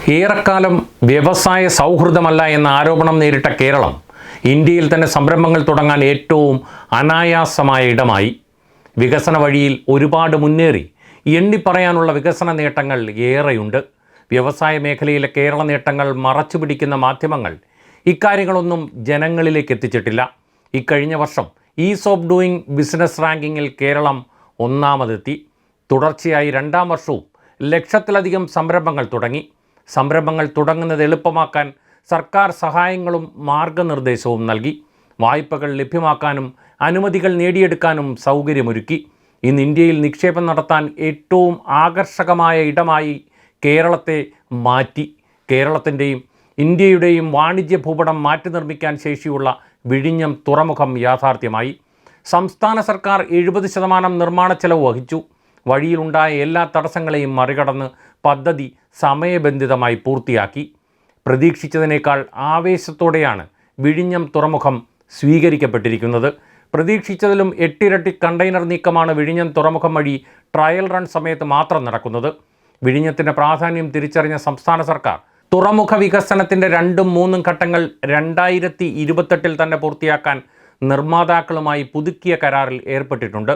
ഏറെക്കാലം വ്യവസായ സൗഹൃദമല്ല എന്ന ആരോപണം നേരിട്ട കേരളം ഇന്ത്യയിൽ തന്നെ സംരംഭങ്ങൾ തുടങ്ങാൻ ഏറ്റവും അനായാസമായ ഇടമായി. വികസന വഴിയിൽ ഒരുപാട് മുന്നേറി എണ്ണിപ്പറയാനുള്ള വികസന നേട്ടങ്ങൾ ഏറെയുണ്ട്. വ്യവസായ മേഖലയിലെ കേരള നേട്ടങ്ങൾ മറച്ചുപിടിക്കുന്ന മാധ്യമങ്ങൾ ഇക്കാര്യങ്ങളൊന്നും ജനങ്ങളിലേക്ക് എത്തിച്ചിട്ടില്ല. ഇക്കഴിഞ്ഞ വർഷം ഈസ് ഓഫ് ഡൂയിങ് ബിസിനസ് റാങ്കിങ്ങിൽ കേരളം ഒന്നാമതെത്തി. തുടർച്ചയായി രണ്ടാം വർഷവും ലക്ഷത്തിലധികം സംരംഭങ്ങൾ തുടങ്ങി. സംരംഭങ്ങൾ തുടങ്ങുന്നത് എളുപ്പമാക്കാൻ സർക്കാർ സഹായങ്ങളും മാർഗനിർദ്ദേശവും നൽകി. വായ്പകൾ ലഭ്യമാക്കാനും അനുമതികൾ നേടിയെടുക്കാനും സൗകര്യമൊരുക്കി. ഇന്ന് ഇന്ത്യയിൽ നിക്ഷേപം നടത്താൻ ഏറ്റവും ആകർഷകമായ ഇടമായി കേരളത്തെ മാറ്റി. കേരളത്തിൻ്റെയും ഇന്ത്യയുടെയും വാണിജ്യ ഭൂപടം മാറ്റി നിർമ്മിക്കാൻ ശേഷിയുള്ള വിഴിഞ്ഞം തുറമുഖം യാഥാർത്ഥ്യമായി. സംസ്ഥാന സർക്കാർ 70% നിർമ്മാണ ചെലവ് വഹിച്ചു. വഴിയിലുണ്ടായ എല്ലാ തടസ്സങ്ങളെയും മറികടന്ന് പദ്ധതി സമയബന്ധിതമായി പൂർത്തിയാക്കി. പ്രതീക്ഷിച്ചതിനേക്കാൾ ആവേശത്തോടെയാണ് വിഴിഞ്ഞം തുറമുഖം സ്വീകരിക്കപ്പെട്ടിരിക്കുന്നത്. പ്രതീക്ഷിച്ചതിലും 8 ഇരട്ടി കണ്ടെയ്നർ നീക്കമാണ് വിഴിഞ്ഞം തുറമുഖം വഴി ട്രയൽ റൺ സമയത്ത് മാത്രം നടക്കുന്നത്. വിഴിഞ്ഞത്തിൻ്റെ പ്രാധാന്യം തിരിച്ചറിഞ്ഞ സംസ്ഥാന സർക്കാർ തുറമുഖ വികസനത്തിൻ്റെ 2ഉം 3ഉം ഘട്ടങ്ങൾ 2028 തന്നെ പൂർത്തിയാക്കാൻ നിർമ്മാതാക്കളുമായി പുതുക്കിയ കരാറിൽ ഏർപ്പെട്ടിട്ടുണ്ട്.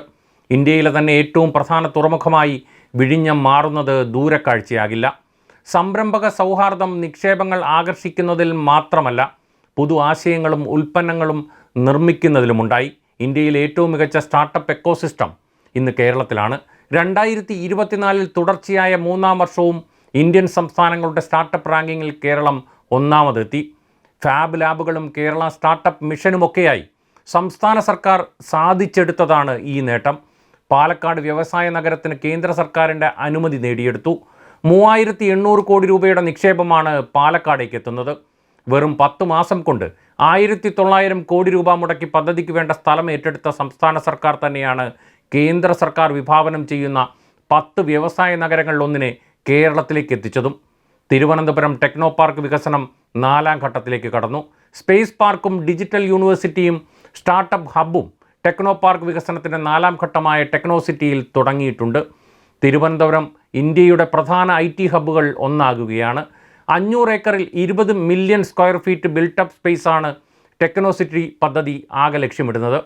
ഇന്ത്യയിലെ തന്നെ ഏറ്റവും പ്രധാന തുറമുഖമായി വിഴിഞ്ഞം മാറുന്നത് ദൂരക്കാഴ്ചയാകില്ല. സംരംഭക സൗഹാർദ്ദം നിക്ഷേപങ്ങൾ ആകർഷിക്കുന്നതിൽ മാത്രമല്ല, പുതു ആശയങ്ങളും ഉൽപ്പന്നങ്ങളും നിർമ്മിക്കുന്നതിലുമുണ്ടായി. ഇന്ത്യയിലെ ഏറ്റവും മികച്ച സ്റ്റാർട്ടപ്പ് എക്കോസിസ്റ്റം ഇന്ന് കേരളത്തിലാണ്. 2024 തുടർച്ചയായ 3ാം വർഷവും ഇന്ത്യൻ സംസ്ഥാനങ്ങളുടെ സ്റ്റാർട്ടപ്പ് റാങ്കിങ്ങിൽ കേരളം ഒന്നാമതെത്തി. ഫാബ് ലാബുകളും കേരള സ്റ്റാർട്ടപ്പ് മിഷനുമൊക്കെയായി സംസ്ഥാന സർക്കാർ സാധിച്ചെടുത്തതാണ് ഈ നേട്ടം. പാലക്കാട് വ്യവസായ നഗരത്തിന് കേന്ദ്ര സർക്കാരിൻ്റെ അനുമതി നേടിയെടുത്തു. 3800 കോടി രൂപയുടെ നിക്ഷേപമാണ് പാലക്കാടേക്ക് എത്തുന്നത്. വെറും 10 മാസം കൊണ്ട് 1900 കോടി രൂപ മുടക്കി പദ്ധതിക്ക് വേണ്ട സ്ഥലം ഏറ്റെടുത്ത സംസ്ഥാന സർക്കാർ തന്നെയാണ് കേന്ദ്ര സർക്കാർ വിഭാവനം ചെയ്യുന്ന 10 വ്യവസായ നഗരങ്ങളിലൊന്നിനെ കേരളത്തിലേക്ക് എത്തിച്ചതും. തിരുവനന്തപുരം ടെക്നോ പാർക്ക് വികസനം 4ാം ഘട്ടത്തിലേക്ക് കടന്നു. സ്പേസ് പാർക്കും ഡിജിറ്റൽ യൂണിവേഴ്സിറ്റിയും സ്റ്റാർട്ടപ്പ് ഹബ്ബും ടെക്നോ പാർക്ക് വികസനത്തിൻ്റെ 4ാം ഘട്ടമായ ടെക്നോ സിറ്റിയിൽ തുടങ്ങിയിട്ടുണ്ട്. തിരുവനന്തപുരം ഇന്ത്യയുടെ പ്രധാന IT ഹബ്ബുകൾ ഒന്നാകുകയാണ്. 500 ഏക്കറിൽ 20 മില്യൺ സ്ക്വയർ ഫീറ്റ് ബിൽട്ടപ്പ് സ്പേസാണ് ടെക്നോ സിറ്റി പദ്ധതി ആകെ ലക്ഷ്യമിടുന്നത്.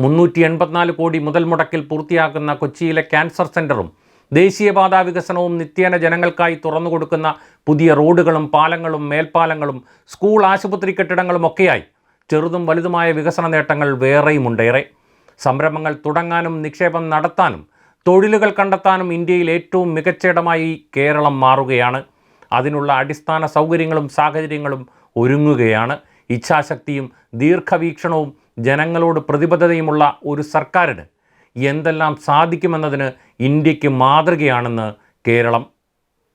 384 കോടി മുതൽ മുടക്കിൽ പൂർത്തിയാക്കുന്ന കൊച്ചിയിലെ ക്യാൻസർ സെൻ്ററും ദേശീയപാതാ വികസനവും നിത്യേന ജനങ്ങൾക്കായി തുറന്നു കൊടുക്കുന്ന പുതിയ റോഡുകളും പാലങ്ങളും മേൽപ്പാലങ്ങളും സ്കൂൾ ആശുപത്രി കെട്ടിടങ്ങളും ഒക്കെയായി ചെറുതും വലുതുമായ വികസന നേട്ടങ്ങൾ വേറെയുമുണ്ടേറെ. സംരംഭങ്ങൾ തുടങ്ങാനും നിക്ഷേപം നടത്താനും തൊഴിലുകൾ കണ്ടെത്താനും ഇന്ത്യയിൽ ഏറ്റവും മികച്ച ഇടമായി കേരളം മാറുകയാണ്. അതിനുള്ള അടിസ്ഥാന സൗകര്യങ്ങളും സാഹചര്യങ്ങളും ഒരുങ്ങുകയാണ്. ഇച്ഛാശക്തിയും ദീർഘവീക്ഷണവും ജനങ്ങളോട് പ്രതിബദ്ധതയുമുള്ള ഒരു സർക്കാരിന് എന്തെല്ലാം സാധിക്കുമെന്നതിന് ഇന്ത്യക്ക് മാതൃകയാണെന്ന് കേരളം.